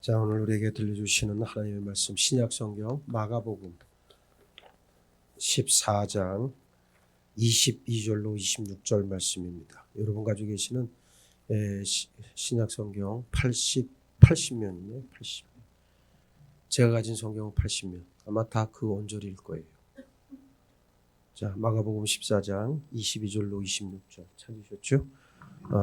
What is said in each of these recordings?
자, 오늘 우리에게 들려주시는 하나님의 말씀 신약성경 마가복음 14장 22절로 26절 말씀입니다. 여러분 가지고 계시는 신약성경 80면이네요. 80면. 제가 가진 성경은 80면. 아마 다 그 원절일 거예요. 자, 마가복음 14장 22절로 26절 찾으셨죠?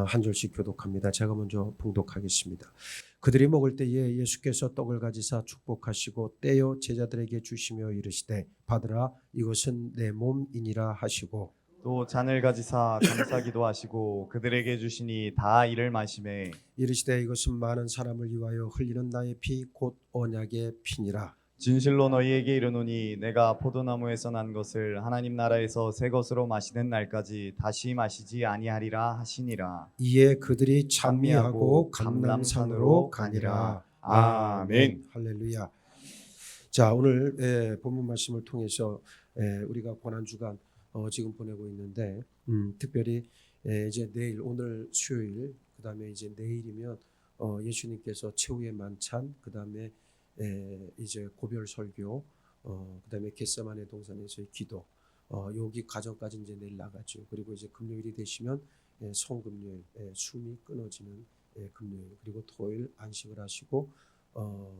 한 절씩 교독합니다. 제가 먼저 봉독하겠습니다. 그들이 먹을 때에 예수께서 떡을 가지사 축복하시고 떼어 제자들에게 주시며 이르시되 받으라 이것은 내 몸이니라 하시고 또 잔을 가지사 감사기도 하시고 그들에게 주시니 다 이를 마시매 이르시되 이것은 많은 사람을 위하여 흘리는 나의 피 곧 언약의 피니라. 진실로 너희에게 이르노니 내가 포도나무에서 난 것을 하나님 나라에서 새 것으로 마시는 날까지 다시 마시지 아니하리라 하시니라. 이에 그들이 찬미하고 감람산으로 가니라. 아멘. 할렐루야. 자, 오늘 본문 말씀을 통해서 우리가 고난주간 지금 보내고 있는데 특별히 이제 내일 오늘 수요일 그다음에 이제 내일이면 예수님께서 최후의 만찬 그다음에 이제 고별 설교 그다음에 겟세마네 동산에서의 기도 여기 과정까지 이제 내일 나가죠. 그리고 이제 금요일이 되시면 성금요일 숨이 끊어지는 금요일 그리고 토요일 안식을 하시고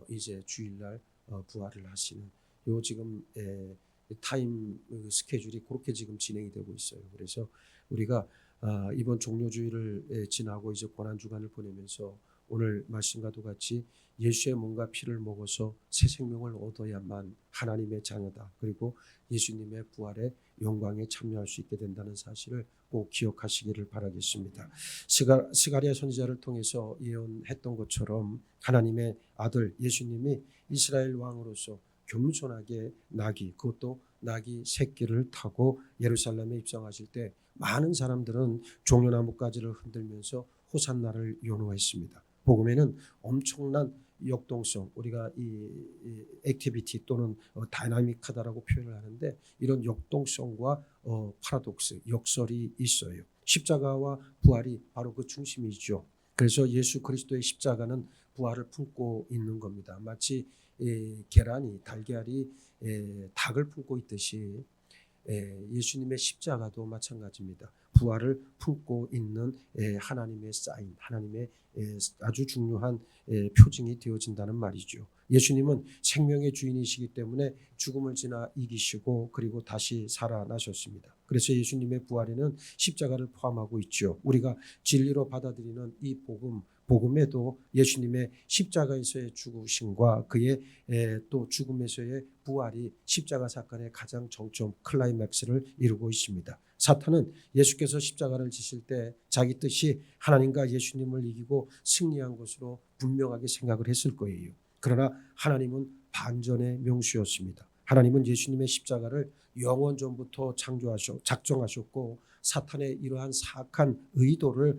이제 주일날 부활을 하시는 요 지금 타임 스케줄이 그렇게 지금 진행이 되고 있어요. 그래서 우리가 이번 종료주일을 지나고 이제 고난주간을 보내면서 오늘 말씀과도 같이 예수의 몸과 피를 먹어서 새 생명을 얻어야만 하나님의 자녀다. 그리고 예수님의 부활의 영광에 참여할 수 있게 된다는 사실을 꼭 기억하시기를 바라겠습니다. 스가랴 선지자를 통해서 예언했던 것처럼 하나님의 아들 예수님이 이스라엘 왕으로서 겸손하게 그것도 나귀 새끼를 타고 예루살렘에 입성하실 때 많은 사람들은 종려나무가지를 흔들면서 호산나를 연호했습니다. 복음에는 엄청난 역동성, 우리가 이 액티비티 또는 다이나믹하다라고 표현을 하는데 이런 역동성과 파라독스, 역설이 있어요. 십자가와 부활이 바로 그 중심이죠. 그래서 예수 그리스도의 십자가는 부활을 품고 있는 겁니다. 마치 달걀이 닭을 품고 있듯이 예수님의 십자가도 마찬가지입니다. 부활을 품고 있는 하나님의 사인, 하나님의 아주 중요한 표징이 되어진다는 말이죠. 예수님은 생명의 주인이시기 때문에 죽음을 지나 이기시고 그리고 다시 살아나셨습니다. 그래서 예수님의 부활에는 십자가를 포함하고 있죠. 우리가 진리로 받아들이는 이 복음에도 예수님의 십자가에서의 죽으심과 그의 또 죽음에서의 부활이 십자가 사건의 가장 정점 클라이맥스를 이루고 있습니다. 사탄은 예수께서 십자가를 지실 때 자기 뜻이 하나님과 예수님을 이기고 승리한 것으로 분명하게 생각을 했을 거예요. 그러나 하나님은 반전의 명수였습니다. 하나님은 예수님의 십자가를 영원 전부터 작정하셨고 사탄의 이러한 사악한 의도를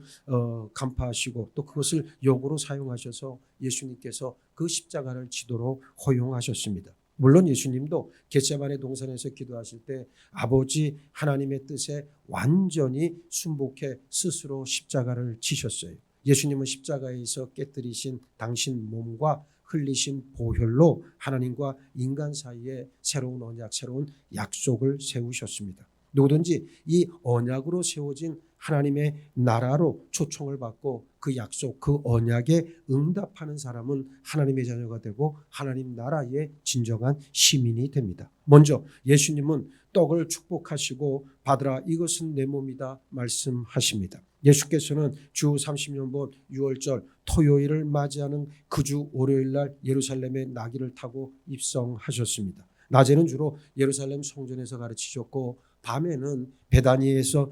간파하시고 또 그것을 역으로 사용하셔서 예수님께서 그 십자가를 지도록 허용하셨습니다. 물론 예수님도 겟세마네 동산에서 기도하실 때 아버지 하나님의 뜻에 완전히 순복해 스스로 십자가를 지셨어요. 예수님은 십자가에서 깨뜨리신 당신 몸과 흘리신 보혈로 하나님과 인간 사이에 새로운 언약, 새로운 약속을 세우셨습니다. 누구든지 이 언약으로 세워진 하나님의 나라로 초청을 받고 그 약속, 그 언약에 응답하는 사람은 하나님의 자녀가 되고 하나님 나라의 진정한 시민이 됩니다. 먼저 예수님은 떡을 축복하시고 받으라 이것은 내 몸이다 말씀하십니다. 예수께서는 주 30년번 6월절 토요일을 맞이하는 그 주 월요일날 예루살렘에 나귀를 타고 입성하셨습니다. 낮에는 주로 예루살렘 성전에서 가르치셨고 밤에는 베다니에서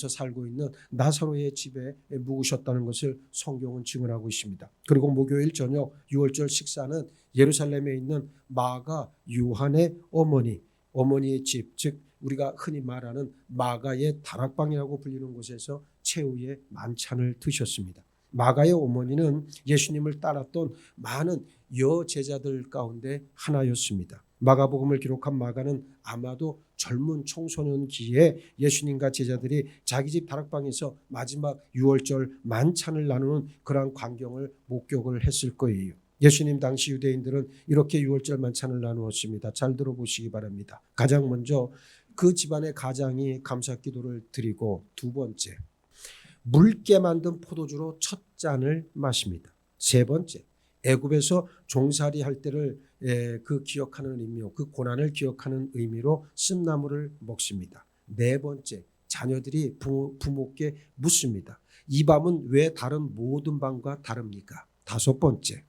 살고 있는 나사로의 집에 묵으셨다는 것을 성경은 증언하고 있습니다. 그리고 목요일 저녁 6월절 식사는 예루살렘에 있는 마가 요한의 어머니의 집, 즉 우리가 흔히 말하는 마가의 다락방이라고 불리는 곳에서 최후의 만찬을 드셨습니다. 마가의 어머니는 예수님을 따랐던 많은 여제자들 가운데 하나였습니다. 마가복음을 기록한 마가는 아마도 젊은 청소년기에 예수님과 제자들이 자기 집 다락방에서 마지막 유월절 만찬을 나누는 그러한 광경을 목격을 했을 거예요. 예수님 당시 유대인들은 이렇게 유월절 만찬을 나누었습니다. 잘 들어보시기 바랍니다. 가장 먼저 그 집안의 가장이 감사기도를 드리고, 두 번째 묽게 만든 포도주로 첫 잔을 마십니다. 세 번째 애굽에서 종살이 할 때를 그 기억하는 의미로, 그 고난을 기억하는 의미로 쓴나물을 먹습니다. 네 번째 자녀들이 부모께 묻습니다. 이 밤은 왜 다른 모든 밤과 다릅니까? 다섯 번째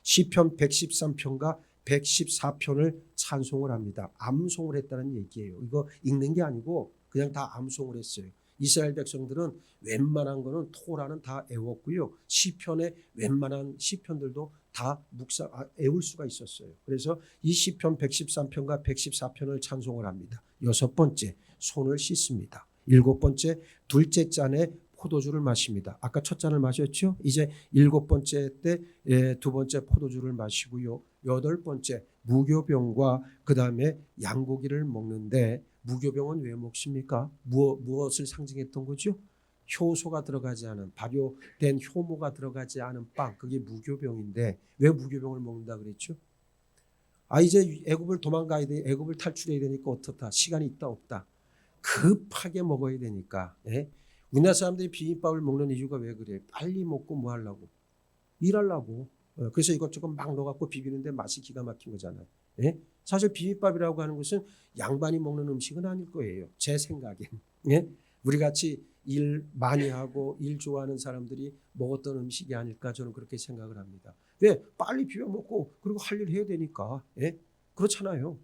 시편 113편과 114편을 찬송을 합니다. 암송을 했다는 얘기예요. 이거 읽는 게 아니고 그냥 다 암송을 했어요. 이스라엘 백성들은 웬만한 거는 토라는 다 외웠고요. 시편의 웬만한 시편들도 다 외울 수가 있었어요. 그래서 이 시편 113편과 114편을 찬송을 합니다. 여섯 번째 손을 씻습니다. 일곱 번째 둘째 잔에 포도주를 마십니다. 아까 첫 잔을 마셨죠? 이제 일곱 번째 때 두 번째 포도주를 마시고요. 여덟 번째 무교병과 그 다음에 양고기를 먹는데, 무교병은 왜 먹습니까? 무엇을 상징했던 거죠? 효소가 들어가지 않은, 발효된 효모가 들어가지 않은 빵, 그게 무교병인데 왜 무교병을 먹는다 그랬죠? 이제 애굽을 도망가야 돼, 애굽을 탈출해야 되니까 어떻다? 시간이 있다 없다? 급하게 먹어야 되니까. 우리나라 사람들이 비빔밥을 먹는 이유가 왜 그래요? 빨리 먹고 뭐 하려고? 일하려고. 그래서 이것저것 막 넣어갖고 비비는데 맛이 기가 막힌 거잖아요. 사실 비빔밥이라고 하는 것은 양반이 먹는 음식은 아닐 거예요. 제 생각엔. 우리 같이 일 많이 하고 일 좋아하는 사람들이 먹었던 음식이 아닐까, 저는 그렇게 생각을 합니다. 왜? 빨리 비벼 먹고 그리고 할 일 해야 되니까. 그렇잖아요.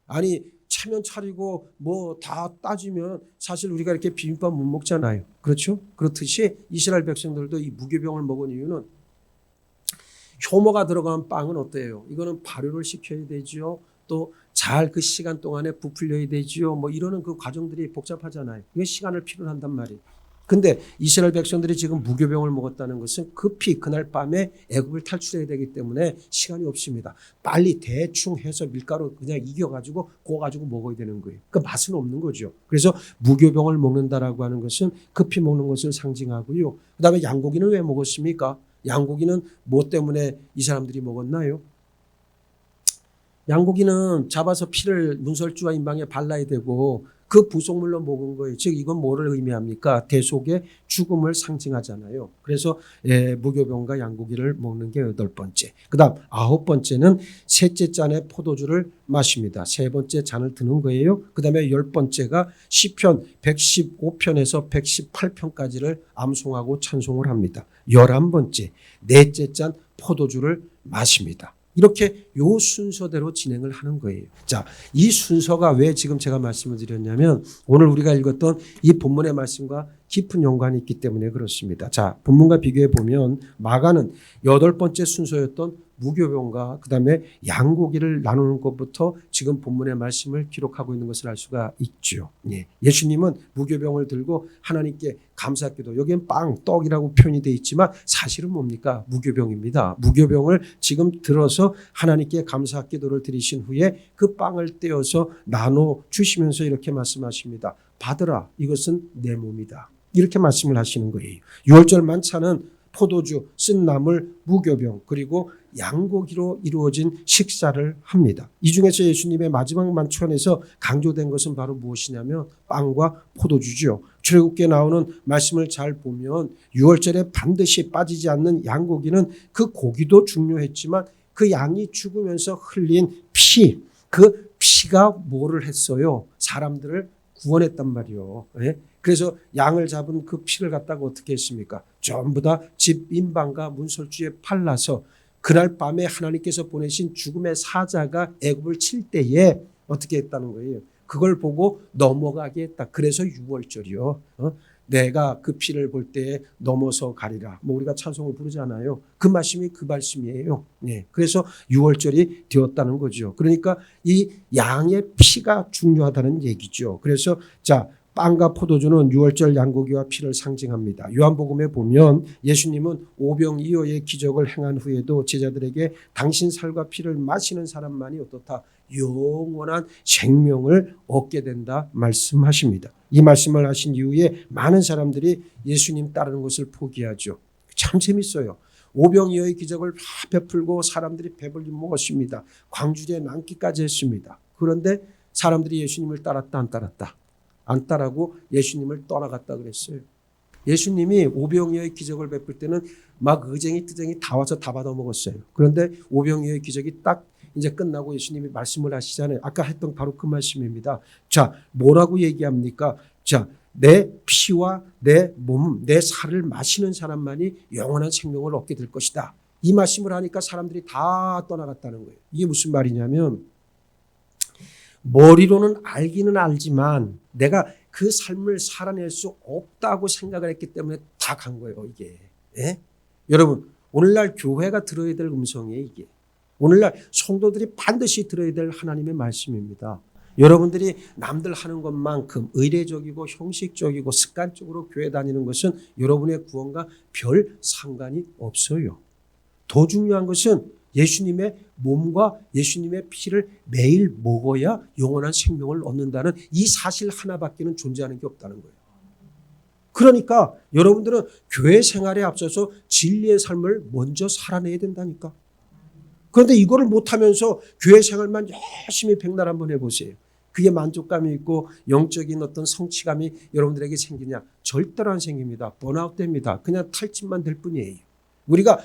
아니 차면 차리고 뭐 다 따지면 사실 우리가 이렇게 비빔밥 못 먹잖아요. 그렇죠? 그렇듯이 이스라엘 백성들도 이 무교병을 먹은 이유는, 효모가 들어간 빵은 어때요? 이거는 발효를 시켜야 되죠. 또 잘 그 시간 동안에 부풀려야 되죠. 뭐 이러는 그 과정들이 복잡하잖아요. 이게 시간을 필요로 한단 말이에요. 근데 이스라엘 백성들이 지금 무교병을 먹었다는 것은 급히 그날 밤에 애굽을 탈출해야 되기 때문에 시간이 없습니다. 빨리 대충 해서 밀가루 그냥 이겨가지고 구워가지고 먹어야 되는 거예요. 그 맛은 없는 거죠. 그래서 무교병을 먹는다라고 하는 것은 급히 먹는 것을 상징하고요. 그 다음에 양고기는 왜 먹었습니까? 양고기는 뭐 때문에 이 사람들이 먹었나요? 양고기는 잡아서 피를 문설주와 임방에 발라야 되고 그 부속물로 먹은 거예요. 즉 이건 뭐를 의미합니까? 대속의 죽음을 상징하잖아요. 그래서 무교병과 양고기를 먹는 게 여덟 번째. 그 다음 아홉 번째는 셋째 잔의 포도주를 마십니다. 세 번째 잔을 드는 거예요. 그 다음에 열 번째가 시편 115편에서 118편까지를 암송하고 찬송을 합니다. 11번째 넷째 잔 포도주를 마십니다. 이렇게 요 순서대로 진행을 하는 거예요. 자, 이 순서가 왜 지금 제가 말씀을 드렸냐면, 오늘 우리가 읽었던 이 본문의 말씀과 깊은 연관이 있기 때문에 그렇습니다. 자, 본문과 비교해 보면 마가는 여덟 번째 순서였던 무교병과 그 다음에 양고기를 나누는 것부터 지금 본문의 말씀을 기록하고 있는 것을 알 수가 있죠. 예수님은 무교병을 들고 하나님께 감사기도, 여기엔 빵, 떡이라고 표현이 되어 있지만 사실은 뭡니까? 무교병입니다. 무교병을 지금 들어서 하나님께 감사기도를 드리신 후에 그 빵을 떼어서 나눠 주시면서 이렇게 말씀하십니다. 받으라, 이것은 내 몸이다. 이렇게 말씀을 하시는 거예요. 유월절 만찬은 포도주, 쓴나물, 무교병 그리고 양고기로 이루어진 식사를 합니다. 이 중에서 예수님의 마지막 만찬에서 강조된 것은 바로 무엇이냐면 빵과 포도주죠. 출애굽기에 나오는 말씀을 잘 보면 유월절에 반드시 빠지지 않는 양고기는 그 고기도 중요했지만 그 양이 죽으면서 흘린 피, 그 피가 뭐를 했어요? 사람들을 구원했단 말이요. 그래서 양을 잡은 그 피를 갖다가 어떻게 했습니까? 전부 다 집 임방과 문설주에 팔라서 그날 밤에 하나님께서 보내신 죽음의 사자가 애굽을 칠 때에 어떻게 했다는 거예요? 그걸 보고 넘어가게 했다. 그래서 유월절이요. 내가 그 피를 볼 때에 넘어서 가리라. 뭐 우리가 찬송을 부르잖아요. 그 말씀이 그 말씀이에요. 그래서 유월절이 되었다는 거죠. 그러니까 이 양의 피가 중요하다는 얘기죠. 그래서 자, 빵과 포도주는 유월절 양고기와 피를 상징합니다. 요한복음에 보면 예수님은 오병이어의 기적을 행한 후에도 제자들에게 당신 살과 피를 마시는 사람만이 어떻다? 영원한 생명을 얻게 된다 말씀하십니다. 이 말씀을 하신 이후에 많은 사람들이 예수님 따르는 것을 포기하죠. 참 재밌어요. 오병이어의 기적을 다 베풀고 사람들이 배불리 먹었습니다. 광주리에 남기까지 했습니다. 그런데 사람들이 예수님을 따랐다 안 따랐다? 안 따라고 예수님을 떠나갔다 그랬어요. 예수님이 오병이어의 기적을 베풀 때는 막 의쟁이 뜨쟁이 다 와서 다 받아 먹었어요. 그런데 오병이어의 기적이 딱 이제 끝나고 예수님이 말씀을 하시잖아요. 아까 했던 바로 그 말씀입니다. 자, 뭐라고 얘기합니까? 자, 내 피와 내 몸, 내 살을 마시는 사람만이 영원한 생명을 얻게 될 것이다. 이 말씀을 하니까 사람들이 다 떠나갔다는 거예요. 이게 무슨 말이냐면 머리로는 알기는 알지만 내가 그 삶을 살아낼 수 없다고 생각을 했기 때문에 다 간 거예요. 이게. 예? 여러분 오늘날 교회가 들어야 될 음성이에요. 이게. 오늘날 성도들이 반드시 들어야 될 하나님의 말씀입니다. 여러분들이 남들 하는 것만큼 의례적이고 형식적이고 습관적으로 교회 다니는 것은 여러분의 구원과 별 상관이 없어요. 더 중요한 것은 예수님의 몸과 예수님의 피를 매일 먹어야 영원한 생명을 얻는다는 이 사실 하나밖에는 존재하는 게 없다는 거예요. 그러니까 여러분들은 교회 생활에 앞서서 진리의 삶을 먼저 살아내야 된다니까. 그런데 이거를 못하면서 교회 생활만 열심히 백날 한번 해보세요. 그게 만족감이 있고 영적인 어떤 성취감이 여러분들에게 생기냐? 절대로 안 생깁니다. 번아웃 됩니다. 그냥 탈진만 될 뿐이에요. 우리가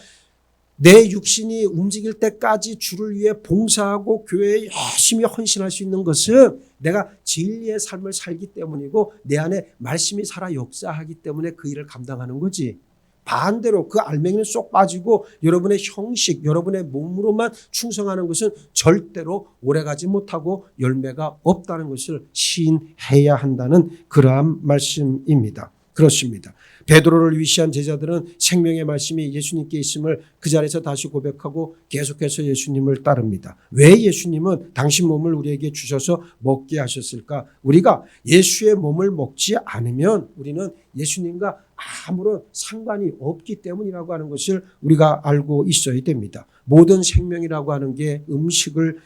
내 육신이 움직일 때까지 주를 위해 봉사하고 교회에 열심히 헌신할 수 있는 것은 내가 진리의 삶을 살기 때문이고 내 안에 말씀이 살아 역사하기 때문에 그 일을 감당하는 거지. 반대로 그 알맹이는 쏙 빠지고 여러분의 형식, 여러분의 몸으로만 충성하는 것은 절대로 오래가지 못하고 열매가 없다는 것을 시인해야 한다는 그러한 말씀입니다. 그렇습니다. 베드로를 위시한 제자들은 생명의 말씀이 예수님께 있음을 그 자리에서 다시 고백하고 계속해서 예수님을 따릅니다. 왜 예수님은 당신 몸을 우리에게 주셔서 먹게 하셨을까? 우리가 예수의 몸을 먹지 않으면 우리는 예수님과 아무런 상관이 없기 때문이라고 하는 것을 우리가 알고 있어야 됩니다. 모든 생명이라고 하는 게 음식을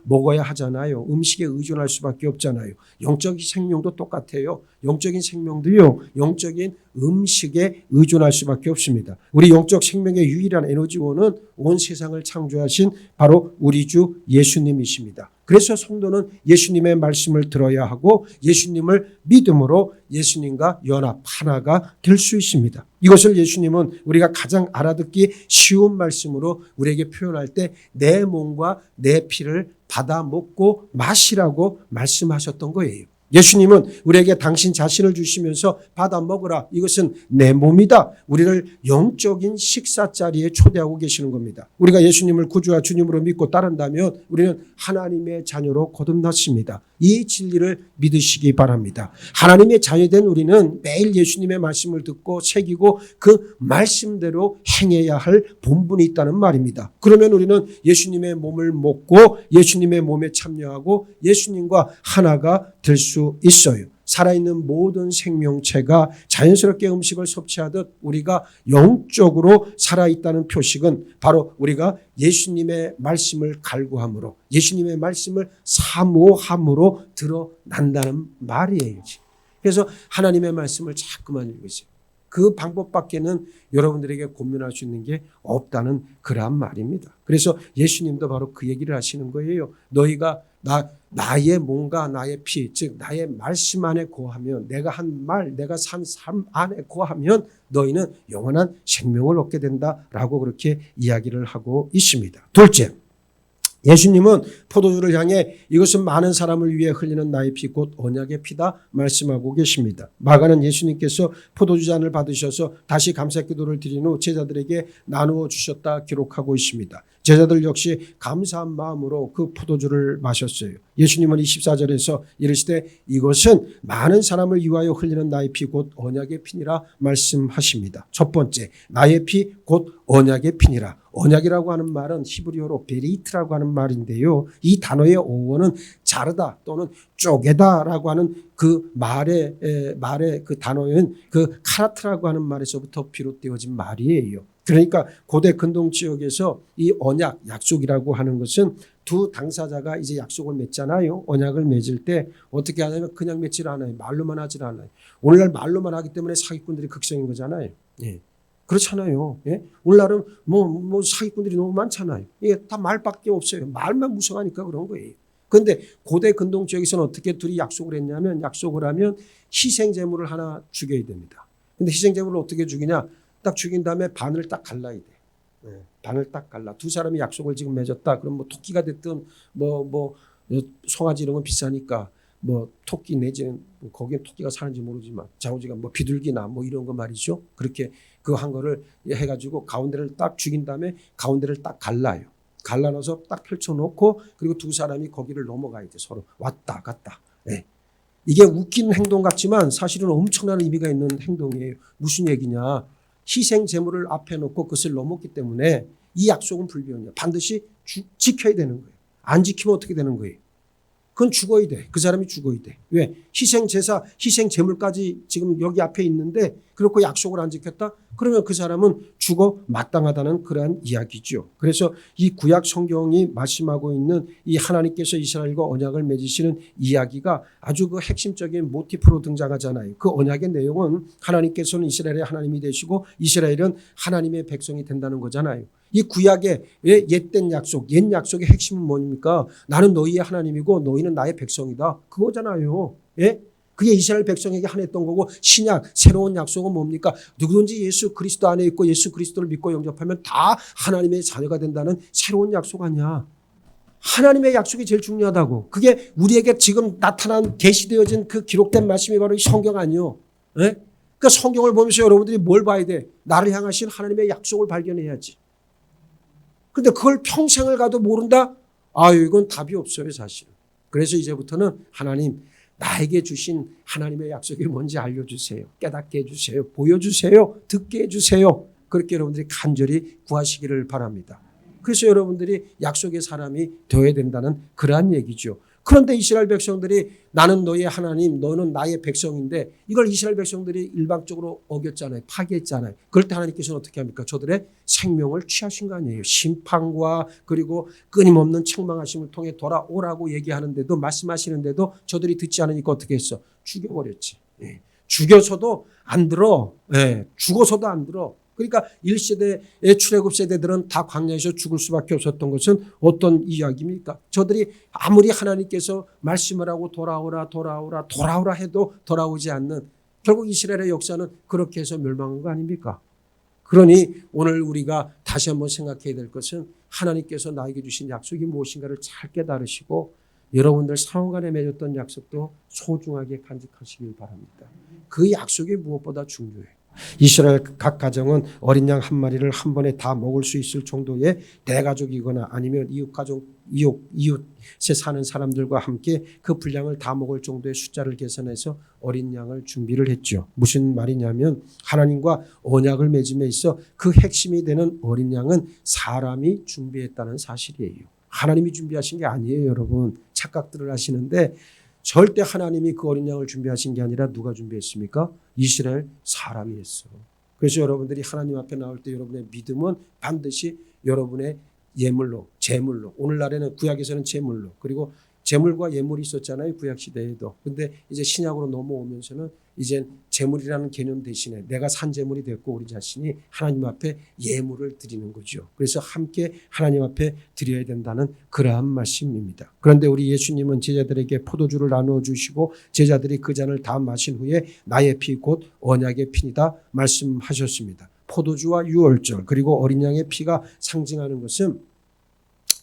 먹어야 하잖아요. 음식에 의존할 수밖에 없잖아요. 영적인 생명도 똑같아요. 영적인 생명도요. 영적인 음식에 의존할 수밖에 없습니다. 우리 영적 생명의 유일한 에너지원은 온 세상을 창조하신 바로 우리 주 예수님이십니다. 그래서 성도는 예수님의 말씀을 들어야 하고 예수님을 믿음으로 예수님과 연합 하나가 될 수 있습니다. 이것을 예수님은 우리가 가장 알아듣기 쉬운 말씀으로 우리에게 표현할 때 내 몸과 내 피를 받아 먹고 마시라고 말씀하셨던 거예요. 예수님은 우리에게 당신 자신을 주시면서 받아 먹으라. 이것은 내 몸이다. 우리를 영적인 식사 자리에 초대하고 계시는 겁니다. 우리가 예수님을 구주와 주님으로 믿고 따른다면 우리는 하나님의 자녀로 거듭났습니다. 이 진리를 믿으시기 바랍니다. 하나님의 자녀된 우리는 매일 예수님의 말씀을 듣고 새기고 그 말씀대로 행해야 할 본분이 있다는 말입니다. 그러면 우리는 예수님의 몸을 먹고 예수님의 몸에 참여하고 예수님과 하나가 될 수 있어요. 살아있는 모든 생명체가 자연스럽게 음식을 섭취하듯 우리가 영적으로 살아있다는 표식은 바로 우리가 예수님의 말씀을 갈구함으로 예수님의 말씀을 사모함으로 드러난다는 말이에요. 그래서 하나님의 말씀을 자꾸만 읽으세요. 그 방법밖에는 여러분들에게 고민할 수 있는 게 없다는 그러한 말입니다. 그래서 예수님도 바로 그 얘기를 하시는 거예요. 너희가 나의 몸과 나의 피, 즉 나의 말씀 안에 거하면 내가 한 말, 내가 산 삶 안에 거하면 너희는 영원한 생명을 얻게 된다라고 그렇게 이야기를 하고 있습니다. 둘째, 예수님은 포도주를 향해 이것은 많은 사람을 위해 흘리는 나의 피 곧 언약의 피다 말씀하고 계십니다. 마가는 예수님께서 포도주 잔을 받으셔서 다시 감사기도를 드린 후 제자들에게 나누어 주셨다 기록하고 있습니다. 제자들 역시 감사한 마음으로 그 포도주를 마셨어요. 예수님은 24절에서 이르시되 이것은 많은 사람을 위하여 흘리는 나의 피 곧 언약의 피니라 말씀하십니다. 첫 번째, 나의 피 곧 언약의 피니라. 언약이라고 하는 말은 히브리어로 베리트라고 하는 말인데요. 이 단어의 어원은 자르다 또는 쪼개다라고 하는 그 말의 그 단어는 그 카라트라고 하는 말에서부터 비롯되어진 말이에요. 그러니까 고대 근동 지역에서 이 언약, 약속이라고 하는 것은 두 당사자가 이제 약속을 맺잖아요. 언약을 맺을 때 어떻게 하냐면 그냥 맺질 않아요. 말로만 하질 않아요. 오늘날 말로만 하기 때문에 사기꾼들이 극성인 거잖아요. 예. 그렇잖아요. 예? 오늘날은 뭐 사기꾼들이 너무 많잖아요. 이게 다 말밖에 없어요. 말만 무성하니까 그런 거예요. 그런데 고대 근동 지역에서는 어떻게 둘이 약속을 했냐면 약속을 하면 희생 제물을 하나 죽여야 됩니다. 근데 희생 제물을 어떻게 죽이냐? 딱 죽인 다음에 반을 딱 갈라야 돼. 예, 반을 딱 갈라. 두 사람이 약속을 지금 맺었다. 그럼 뭐 토끼가 됐든 송아지 이런 건 비싸니까 뭐 토끼 내지는 거기에 토끼가 사는지 모르지만 자오지가 뭐 비둘기나 뭐 이런 거 말이죠. 그렇게 그 한 거를 해가지고 가운데를 딱 죽인 다음에 가운데를 딱 갈라요. 갈라놔서 딱 펼쳐놓고 그리고 두 사람이 거기를 넘어가야 돼. 서로 왔다 갔다. 예. 이게 웃긴 행동 같지만 사실은 엄청난 의미가 있는 행동이에요. 무슨 얘기냐. 희생 제물을 앞에 놓고 그것을 넘었기 때문에 이 약속은 불변이야. 반드시 지켜야 되는 거예요. 안 지키면 어떻게 되는 거예요? 그건 죽어야 돼. 그 사람이 죽어야 돼. 왜? 희생 제사, 희생 제물까지 지금 여기 앞에 있는데 그렇고 약속을 안 지켰다? 그러면 그 사람은 죽어 마땅하다는 그러한 이야기죠. 그래서 이 구약 성경이 말씀하고 있는 이 하나님께서 이스라엘과 언약을 맺으시는 이야기가 아주 그 핵심적인 모티프로 등장하잖아요. 그 언약의 내용은 하나님께서는 이스라엘의 하나님이 되시고 이스라엘은 하나님의 백성이 된다는 거잖아요. 이 구약의 옛된 약속, 옛 약속의 핵심은 뭡니까? 나는 너희의 하나님이고 너희는 나의 백성이다. 그거잖아요. 예? 그게 이스라엘 백성에게 한했던 거고 신약 새로운 약속은 뭡니까? 누구든지 예수 그리스도 안에 있고 예수 그리스도를 믿고 영접하면 다 하나님의 자녀가 된다는 새로운 약속 아니야. 하나님의 약속이 제일 중요하다고. 그게 우리에게 지금 나타난 계시되어진 그 기록된 말씀이 바로 이 성경 아니요. 예? 그러니까 성경을 보면서 여러분들이 뭘 봐야 돼? 나를 향하신 하나님의 약속을 발견해야지. 근데 그걸 평생을 가도 모른다? 이건 답이 없어요, 사실. 그래서 이제부터는 하나님, 나에게 주신 하나님의 약속이 뭔지 알려주세요. 깨닫게 해주세요. 보여주세요. 듣게 해주세요. 그렇게 여러분들이 간절히 구하시기를 바랍니다. 그래서 여러분들이 약속의 사람이 되어야 된다는 그러한 얘기죠. 그런데 이스라엘 백성들이 나는 너의 하나님, 너는 나의 백성인데 이걸 이스라엘 백성들이 일방적으로 어겼잖아요. 파괴했잖아요. 그럴 때 하나님께서는 어떻게 합니까? 저들의 생명을 취하신 거 아니에요. 심판과 그리고 끊임없는 책망하심을 통해 돌아오라고 얘기하는데도 말씀하시는데도 저들이 듣지 않으니까 어떻게 했어? 죽여버렸지. 예. 죽여서도 안 들어. 예. 죽어서도 안 들어. 그러니까 1세대의 출애굽 세대들은 다 광야에서 죽을 수밖에 없었던 것은 어떤 이야기입니까? 저들이 아무리 하나님께서 말씀을 하고 돌아오라 해도 돌아오지 않는 결국 이스라엘의 역사는 그렇게 해서 멸망한 거 아닙니까? 그러니 오늘 우리가 다시 한번 생각해야 될 것은 하나님께서 나에게 주신 약속이 무엇인가를 잘 깨달으시고 여러분들 상호간에 맺었던 약속도 소중하게 간직하시길 바랍니다. 그 약속이 무엇보다 중요해요. 이스라엘 각 가정은 어린 양 한 마리를 한 번에 다 먹을 수 있을 정도의 대가족이거나 아니면 이웃에 사는 사람들과 함께 그 분량을 다 먹을 정도의 숫자를 계산해서 어린 양을 준비를 했죠. 무슨 말이냐면 하나님과 언약을 맺음에 있어 그 핵심이 되는 어린 양은 사람이 준비했다는 사실이에요. 하나님이 준비하신 게 아니에요, 여러분. 착각들을 하시는데 절대 하나님이 그 어린 양을 준비하신 게 아니라 누가 준비했습니까? 이스라엘 사람이 했어. 그래서 여러분들이 하나님 앞에 나올 때 여러분의 믿음은 반드시 여러분의 예물로, 제물로. 오늘날에는 구약에서는 제물로. 그리고 제물과 예물이 있었잖아요. 구약 시대에도. 근데 이제 신약으로 넘어오면서는 이제 제물이라는 개념 대신에 내가 산 제물이 됐고 우리 자신이 하나님 앞에 예물을 드리는 거죠. 그래서 함께 하나님 앞에 드려야 된다는 그러한 말씀입니다. 그런데 우리 예수님은 제자들에게 포도주를 나누어 주시고 제자들이 그 잔을 다 마신 후에 나의 피 곧 언약의 피니다 말씀하셨습니다. 포도주와 유월절 그리고 어린 양의 피가 상징하는 것은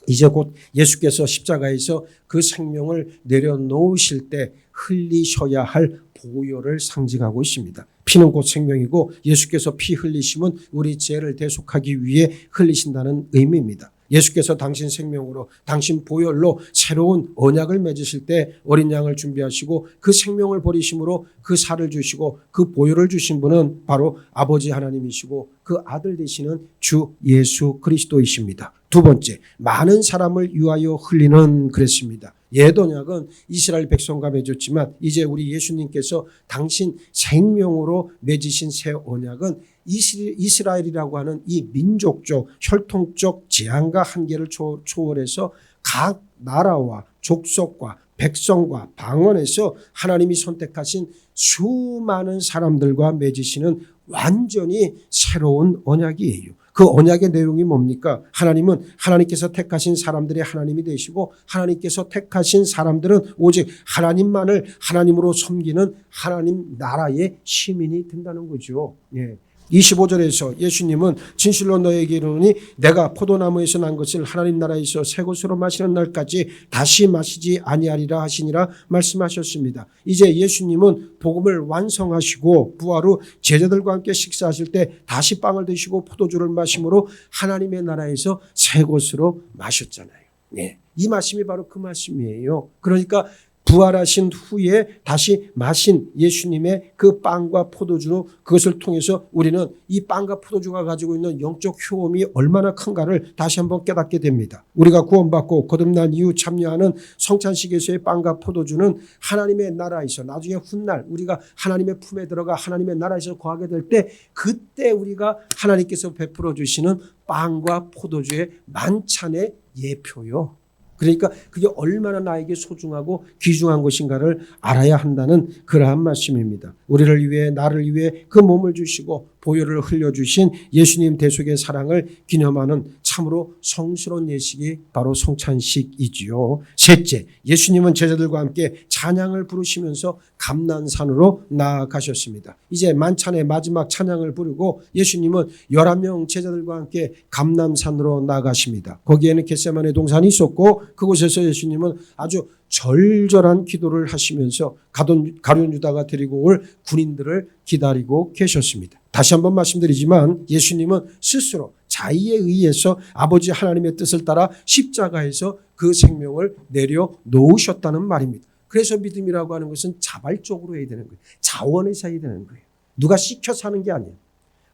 이제 곧 예수께서 십자가에서 그 생명을 내려놓으실 때 흘리셔야 할 보혈을 상징하고 있습니다. 피는 곧 생명이고 예수께서 피 흘리심은 우리 죄를 대속하기 위해 흘리신다는 의미입니다. 예수께서 당신 생명으로 당신 보혈로 새로운 언약을 맺으실 때 어린 양을 준비하시고 그 생명을 버리심으로 그 살을 주시고 그 보혈을 주신 분은 바로 아버지 하나님이시고 그 아들 되시는 주 예수 그리스도이십니다. 두 번째, 많은 사람을 위하여 흘리는 그랬습니다. 옛 언약은 이스라엘 백성과 맺었지만 이제 우리 예수님께서 당신 생명으로 맺으신 새 언약은 이스라엘이라고 하는 이 민족적 혈통적 제한과 한계를 초월해서 각 나라와 족속과 백성과 방언에서 하나님이 선택하신 수많은 사람들과 맺으시는 완전히 새로운 언약이에요. 그 언약의 내용이 뭡니까? 하나님은 하나님께서 택하신 사람들의 하나님이 되시고 하나님께서 택하신 사람들은 오직 하나님만을 하나님으로 섬기는 하나님 나라의 시민이 된다는 거죠. 예. 25절에서 예수님은 진실로 너에게 이르노니 내가 포도나무에서 난 것을 하나님 나라에서 새 것으로 마시는 날까지 다시 마시지 아니하리라 하시니라 말씀하셨습니다. 이제 예수님은 복음을 완성하시고 부활 후 제자들과 함께 식사하실 때 다시 빵을 드시고 포도주를 마심으로 하나님의 나라에서 새 것으로 마셨잖아요. 네. 이 말씀이 바로 그 말씀이에요. 그러니까 부활하신 후에 다시 마신 예수님의 그 빵과 포도주, 그것을 통해서 우리는 이 빵과 포도주가 가지고 있는 영적 효험이 얼마나 큰가를 다시 한번 깨닫게 됩니다. 우리가 구원받고 거듭난 이후 참여하는 성찬식에서의 빵과 포도주는 하나님의 나라에서 나중에 훗날 우리가 하나님의 품에 들어가 하나님의 나라에서 거하게 될 때 그때 우리가 하나님께서 베풀어 주시는 빵과 포도주의 만찬의 예표요. 그러니까 그게 얼마나 나에게 소중하고 귀중한 것인가를 알아야 한다는 그러한 말씀입니다. 우리를 위해 나를 위해 그 몸을 주시고 보혈을 흘려주신 예수님 대속의 사랑을 기념하는 참으로 성스러운 예식이 바로 성찬식이지요. 셋째, 예수님은 제자들과 함께 찬양을 부르시면서 감난산으로 나아가셨습니다. 이제 만찬의 마지막 찬양을 부르고 예수님은 11명 제자들과 함께 감난산으로 나아가십니다. 거기에는 겟세마네 동산이 있었고 그곳에서 예수님은 아주 절절한 기도를 하시면서 가룟 유다가 데리고 올 군인들을 기다리고 계셨습니다. 다시 한번 말씀드리지만 예수님은 스스로 자의에 의해서 아버지 하나님의 뜻을 따라 십자가에서 그 생명을 내려놓으셨다는 말입니다. 그래서 믿음이라고 하는 것은 자발적으로 해야 되는 거예요. 자원해서 해야 되는 거예요. 누가 시켜서 하는 게 아니에요.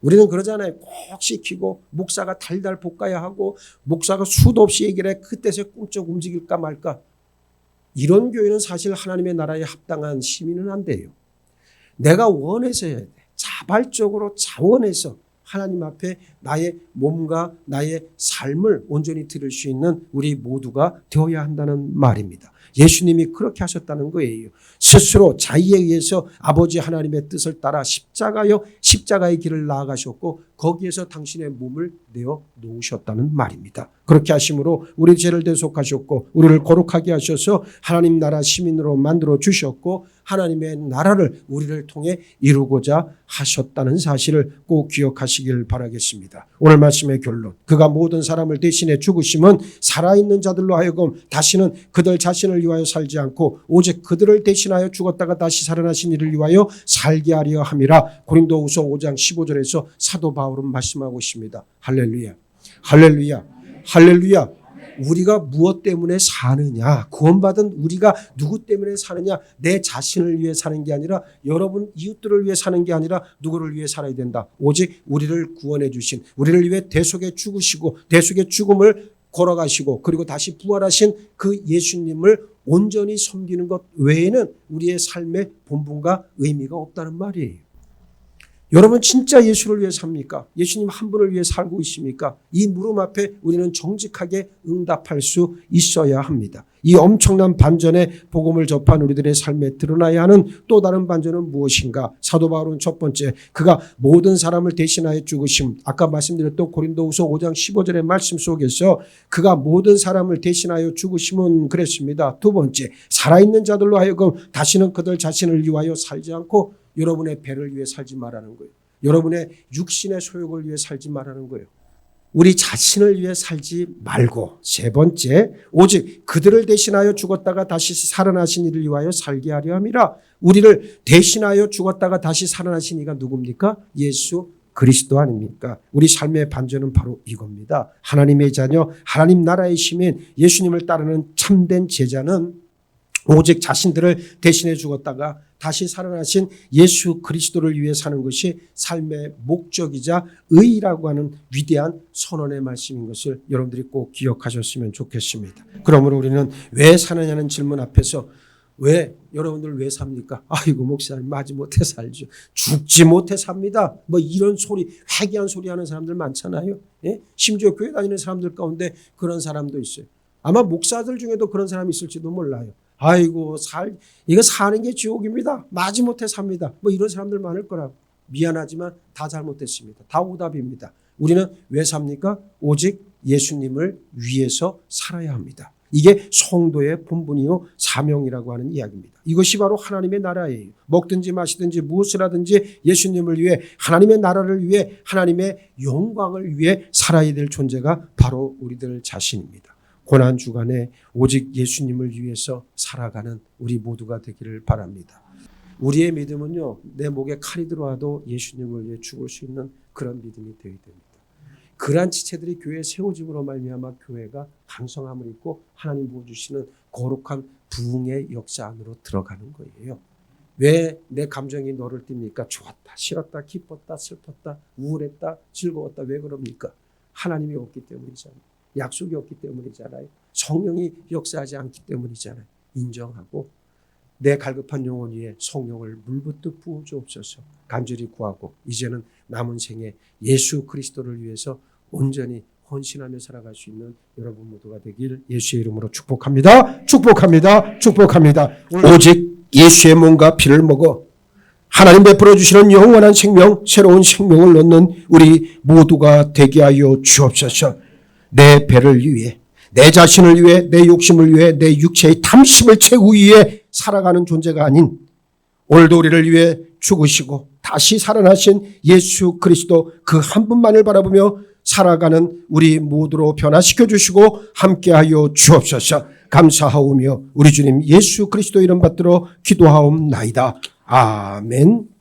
우리는 그러잖아요. 꼭 시키고 목사가 달달 볶아야 하고 목사가 수도 없이 얘기를 해. 그때서 꿈쩍 움직일까 말까. 이런 교회는 사실 하나님의 나라에 합당한 시민은 안 돼요. 내가 원해서 해야 돼. 자발적으로 자원해서 하나님 앞에 나의 몸과 나의 삶을 온전히 드릴 수 있는 우리 모두가 되어야 한다는 말입니다. 예수님이 그렇게 하셨다는 거예요. 스스로 자의에 의해서 아버지 하나님의 뜻을 따라 십자가의 길을 나아가셨고 거기에서 당신의 몸을 내어 놓으셨다는 말입니다. 그렇게 하심으로 우리 죄를 대속하셨고 우리를 거룩하게 하셔서 하나님 나라 시민으로 만들어 주셨고 하나님의 나라를 우리를 통해 이루고자 하셨다는 사실을 꼭 기억하시길 바라겠습니다. 오늘 말씀의 결론, 그가 모든 사람을 대신해 죽으심은 살아있는 자들로 하여금 다시는 그들 자신을 위하여 살지 않고 오직 그들을 대신하여 죽었다가 다시 살아나신 이를 위하여 살게 하려 함이라. 고린도후서 5장 15절에서 사도 바울은 말씀하고 있습니다. 할렐루야, 할렐루야, 할렐루야. 우리가 무엇 때문에 사느냐, 구원받은 우리가 누구 때문에 사느냐, 내 자신을 위해 사는 게 아니라 여러분 이웃들을 위해 사는 게 아니라 누구를 위해 살아야 된다. 오직 우리를 구원해 주신, 우리를 위해 대속에 죽으시고 대속의 죽음을 걸어가시고 그리고 다시 부활하신 그 예수님을 온전히 섬기는 것 외에는 우리의 삶의 본분과 의미가 없다는 말이에요. 여러분 진짜 예수를 위해 삽니까? 예수님 한 분을 위해 살고 있습니까? 이 물음 앞에 우리는 정직하게 응답할 수 있어야 합니다. 이 엄청난 반전의 복음을 접한 우리들의 삶에 드러나야 하는 또 다른 반전은 무엇인가? 사도 바울은 첫 번째, 그가 모든 사람을 대신하여 죽으심. 아까 말씀드렸던 고린도후서 5장 15절의 말씀 속에서 그가 모든 사람을 대신하여 죽으심은 그랬습니다. 두 번째, 살아있는 자들로 하여금 다시는 그들 자신을 위하여 살지 않고 여러분의 배를 위해 살지 말라는 거예요. 여러분의 육신의 소욕을 위해 살지 말라는 거예요. 우리 자신을 위해 살지 말고 세 번째, 오직 그들을 대신하여 죽었다가 다시 살아나신 이를 위하여 살게 하려 함이라. 우리를 대신하여 죽었다가 다시 살아나신 이가 누굽니까? 예수 그리스도 아닙니까? 우리 삶의 반전은 바로 이겁니다. 하나님의 자녀, 하나님 나라의 시민, 예수님을 따르는 참된 제자는 오직 자신들을 대신해 죽었다가 다시 살아나신 예수 그리스도를 위해 사는 것이 삶의 목적이자 의의라고 하는 위대한 선언의 말씀인 것을 여러분들이 꼭 기억하셨으면 좋겠습니다. 그러므로 우리는 왜 사느냐는 질문 앞에서 여러분들 왜 삽니까? 아이고 목사님 마지못해 살죠. 죽지 못해 삽니다. 뭐 이런 소리, 회개한 소리 하는 사람들 많잖아요. 예? 심지어 교회 다니는 사람들 가운데 그런 사람도 있어요. 아마 목사들 중에도 그런 사람이 있을지도 몰라요. 아이고 이거 사는 게 지옥입니다. 마지못해 삽니다. 뭐 이런 사람들 많을 거라고. 미안하지만 다 잘못됐습니다. 다 오답입니다. 우리는 왜 삽니까? 오직 예수님을 위해서 살아야 합니다. 이게 성도의 본분이요 사명이라고 하는 이야기입니다. 이것이 바로 하나님의 나라예요. 먹든지 마시든지 무엇을 하든지 예수님을 위해, 하나님의 나라를 위해, 하나님의 영광을 위해 살아야 될 존재가 바로 우리들 자신입니다. 고난주간에 오직 예수님을 위해서 살아가는 우리 모두가 되기를 바랍니다. 우리의 믿음은요, 내 목에 칼이 들어와도 예수님을 위해 죽을 수 있는 그런 믿음이 되어야 됩니다. 그러한 지체들이 교회에 세워짐으로 말미암아 교회가 강성함을 입고 하나님 부어주시는 거룩한 부흥의 역사 안으로 들어가는 거예요. 왜 내 감정이 너를 띱니까? 좋았다, 싫었다, 기뻤다, 슬펐다, 우울했다, 즐거웠다. 왜 그럽니까? 하나님이 없기 때문이잖아요. 약속이 없기 때문이잖아요. 성령이 역사하지 않기 때문이잖아요. 인정하고 내 갈급한 영혼 위에 성령을 물붓듯 부어주옵소서 간절히 구하고 이제는 남은 생에 예수 그리스도를 위해서 온전히 헌신하며 살아갈 수 있는 여러분 모두가 되길 예수의 이름으로 축복합니다. 축복합니다. 축복합니다. 오직 예수의 몸과 피를 먹어 하나님 베풀어 주시는 영원한 생명, 새로운 생명을 얻는 우리 모두가 되게 하여 주옵소서. 내 배를 위해, 내 자신을 위해, 내 욕심을 위해, 내 육체의 탐심을 채우기 위해 살아가는 존재가 아닌 오늘도 우리를 위해 죽으시고 다시 살아나신 예수 그리스도 그 한 분만을 바라보며 살아가는 우리 모두로 변화시켜 주시고 함께하여 주옵소서. 감사하오며 우리 주님 예수 그리스도 이름 받들어 기도하옵나이다. 아멘.